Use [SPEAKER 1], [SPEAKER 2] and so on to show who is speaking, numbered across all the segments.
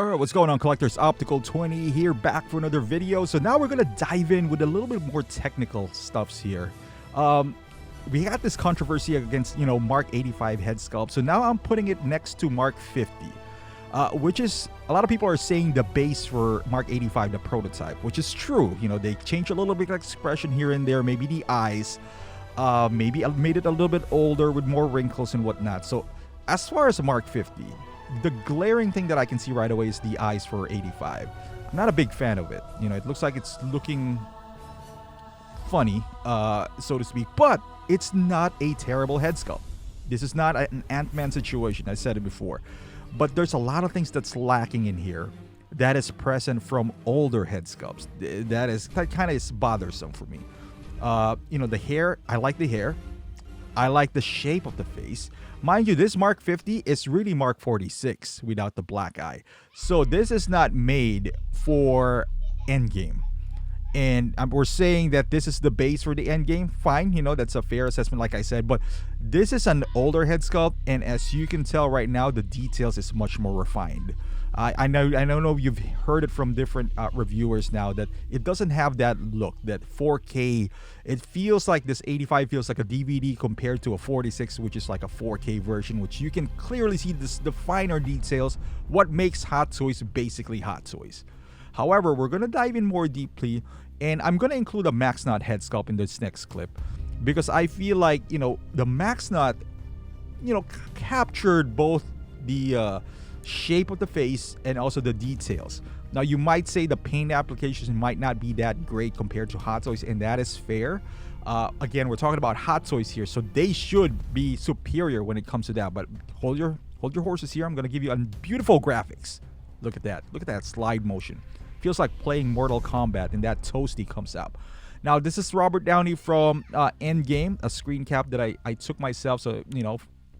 [SPEAKER 1] Alright, what's going on, collectors? Optical 20 here, back for another video. So now we're gonna dive in with a little bit more technical stuffs here. We had this controversy against, Mark 85 head sculpt. So now I'm putting it next to Mark 50, which is, a lot of people are saying the base for Mark 85, the prototype, which is true. They changed a little bit of expression here and there, maybe the eyes, maybe made it a little bit older with more wrinkles and whatnot. So as far as Mark 50, the glaring thing that I can see right away is the eyes for 85. I'm not a big fan of it. It looks like it's looking funny, so to speak, but it's not a terrible head sculpt. This is not an Ant-Man situation. I said it before. But there's a lot of things that's lacking in here that is present from older head sculpts. That kind of is bothersome for me. The hair, I like the hair. I like the shape of the face. Mind you, this Mark 50 is really Mark 46 without the black eye. So this is not made for Endgame. And we're saying that this is the base for the Endgame. Fine, that's a fair assessment, like I said. But this is an older head sculpt, and as you can tell right now, the details is much more refined. I don't know if you've heard it from different reviewers now that it doesn't have that look, that 4K. It feels like this 85 feels like a DVD compared to a 46, which is like a 4K version, which you can clearly see the finer details, what makes Hot Toys basically Hot Toys. However, we're going to dive in more deeply, and I'm going to include a Max Knot head sculpt in this next clip because I feel like, the Max Knot, captured both the shape of the face and also the details. Now, you might say the paint applications might not be that great compared to Hot Toys, and that is fair. Again, we're talking about Hot Toys here, so they should be superior when it comes to that. But hold your horses here. I'm going to give you a beautiful graphics. Look at that. Look at that slide motion. Feels like playing Mortal Kombat, and that toasty comes up. Now, this is Robert Downey from Endgame, a screen cap that I took myself, so,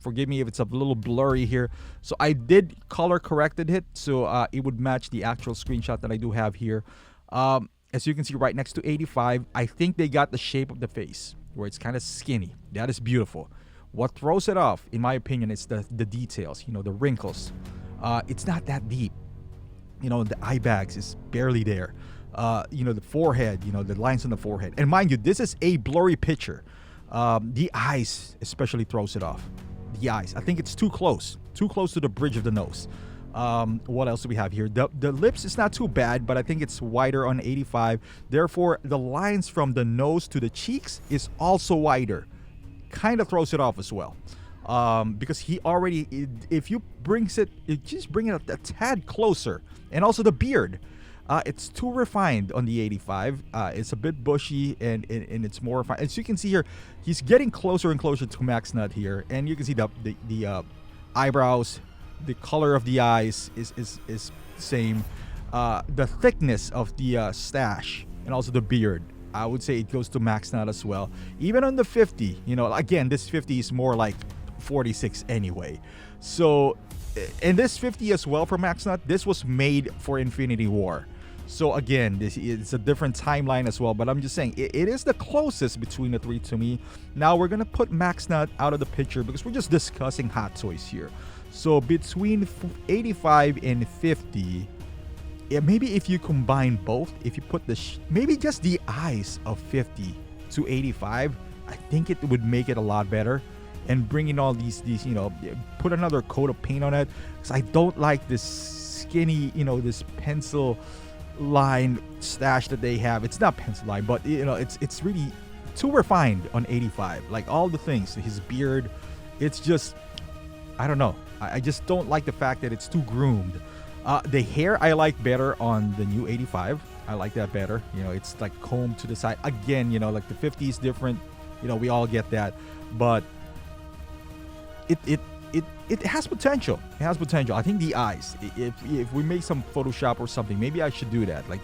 [SPEAKER 1] forgive me if it's a little blurry here. So I did color corrected it, so it would match the actual screenshot that I do have here. As you can see right next to 85, I think they got the shape of the face, where it's kind of skinny. That is beautiful. What throws it off, in my opinion, is the details, the wrinkles. It's not that deep. The eye bags is barely there. The forehead, the lines on the forehead. And mind you, this is a blurry picture. The eyes especially throws it off. The eyes, I think it's too close to the bridge of the nose. What else do we have here? The lips is not too bad, but I think it's wider on 85. Therefore, the lines from the nose to the cheeks is also wider. Kind of throws it off as well. Because he already, if you just bring it a tad closer. And also the beard, it's too refined on the 85. It's a bit bushy and it's more refined. As you can see here, he's getting closer and closer to Max Nut here, and you can see the eyebrows, the color of the eyes is same. The thickness of the stash and also the beard, I would say it goes to Max Nut as well. Even on the 50, again, this 50 is more like 46 anyway. So, and this 50 as well for Max Nut, this was made for Infinity War. So again, this is a different timeline as well, but I'm just saying it is the closest between the three to me. Now we're gonna put Max Nut out of the picture because we're just discussing Hot Toys here. So between 85 and 50, maybe if you combine both, if you put maybe just the eyes of 50 to 85, I think it would make it a lot better. And bring in all these, put another coat of paint on it, because I don't like this skinny, this pencil line stash that they have. It's not pencil line, but it's really too refined on 85. Like all the things, his beard, it's just, I don't know. I just don't like the fact that it's too groomed. The hair I like better on the new 85. I like that better. It's like combed to the side. Again, like the 50 is different. We all get that, but it has potential. It has potential. I think the eyes, if we make some Photoshop or something, maybe I should do that. Like,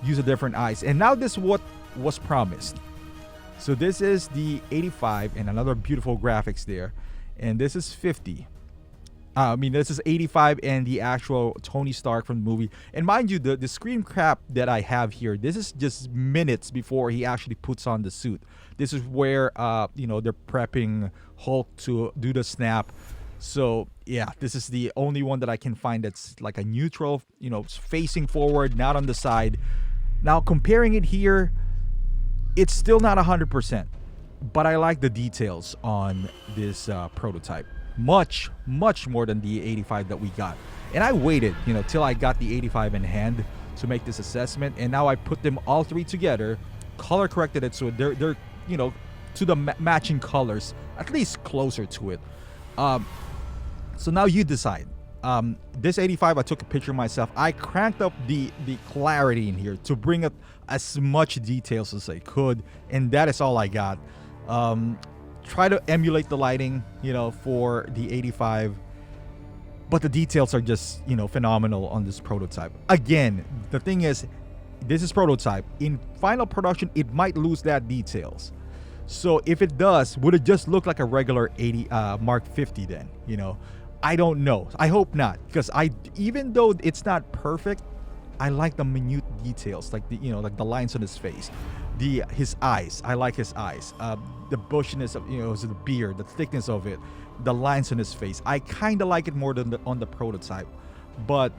[SPEAKER 1] use a different eyes. And now this is what was promised. So this is the 85 and another beautiful graphics there. And this is 50. This is 85 and the actual Tony Stark from the movie. And mind you, the screen cap that I have here, this is just minutes before he actually puts on the suit. This is where, they're prepping Hulk to do the snap. So yeah, this is the only one that I can find that's like a neutral, facing forward, not on the side. Now comparing it here, it's still not 100%, but I like the details on this prototype much more than the 85 that we got. And I waited till I got the 85 in hand to make this assessment, and now I put them all three together, color corrected it so they're to the matching colors, at least closer to it. So now you decide. This 85, I took a picture myself. I cranked up the clarity in here to bring up as much details as I could, and that is all I got. Try to emulate the lighting, for the 85, but the details are just, phenomenal on this prototype. Again, the thing is, this is prototype. In final production, it might lose that details. So if it does, would it just look like a regular 80 Mark 50 then? I don't know. I hope not, because even though it's not perfect, I like the minute details, like like the lines on his face, his eyes. I like his eyes. The bushiness of the beard, the thickness of it, the lines on his face. I kind of like it more than on the prototype. But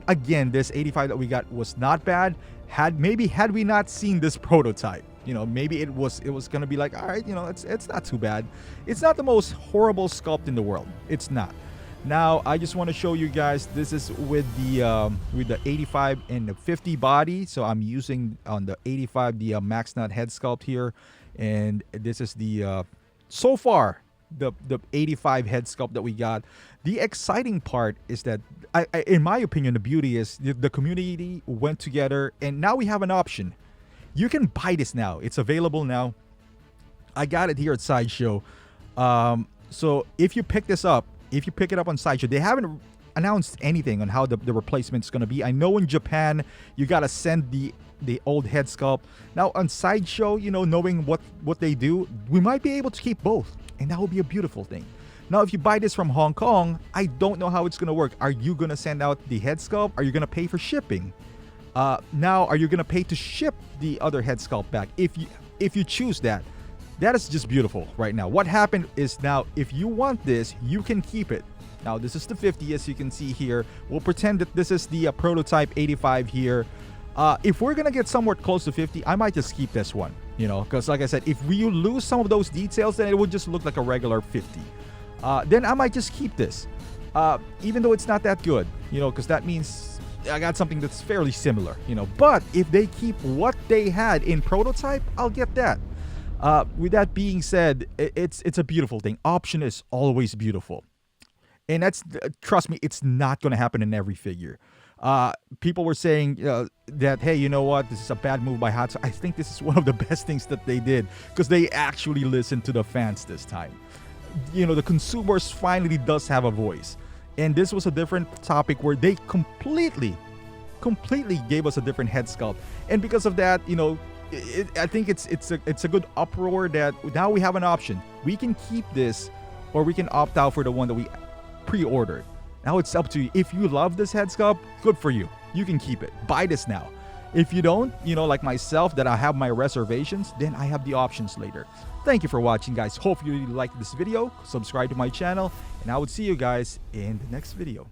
[SPEAKER 1] again, this 85 that we got was not bad. Had we not seen this prototype, maybe it was gonna be like, all right, it's not too bad. It's not the most horrible sculpt in the world. It's not. Now I just want to show you guys, this is with the 85 and the 50 body. So I'm using on the 85 the max nut head sculpt here, and this is the so far the 85 head sculpt that we got. The exciting part is that in my opinion, the beauty is the community went together, and now we have an option. You can buy this now. It's available now. I got it here at Sideshow. So if you pick this up, if you pick it up on Sideshow, they haven't announced anything on how the replacement's going to be. I know in Japan, you got to send the old head sculpt. Now on Sideshow, knowing what they do, we might be able to keep both, and that would be a beautiful thing. Now, if you buy this from Hong Kong, I don't know how it's going to work. Are you going to send out the head sculpt? Are you going to pay for shipping? Now, are you going to pay to ship the other head sculpt back? If you choose that is just beautiful right now. What happened is, now, if you want this, you can keep it. Now, this is the 50, as you can see here. We'll pretend that this is the prototype 85 here. If we're going to get somewhat close to 50, I might just keep this one, because like I said, if we lose some of those details, then it would just look like a regular 50. Then I might just keep this, even though it's not that good, because that means I got something that's fairly similar, But if they keep what they had in prototype, I'll get that. With that being said, it's a beautiful thing. Option is always beautiful, and that's, trust me, it's not going to happen in every figure. People were saying that, hey, you know what, this is a bad move by Hatsu. I think this is one of the best things that they did, because they actually listened to the fans this time. The consumers finally does have a voice, and this was a different topic where they completely gave us a different head sculpt, and because of that, I think it's a good uproar that now we have an option. We can keep this, or we can opt out for the one that we pre-ordered. Now it's up to you. If you love this head sculpt, good for you. You can keep it. Buy this now. If you don't, like myself, that I have my reservations, then I have the options later. Thank you for watching, guys. Hope you liked this video. Subscribe to my channel, and I will see you guys in the next video.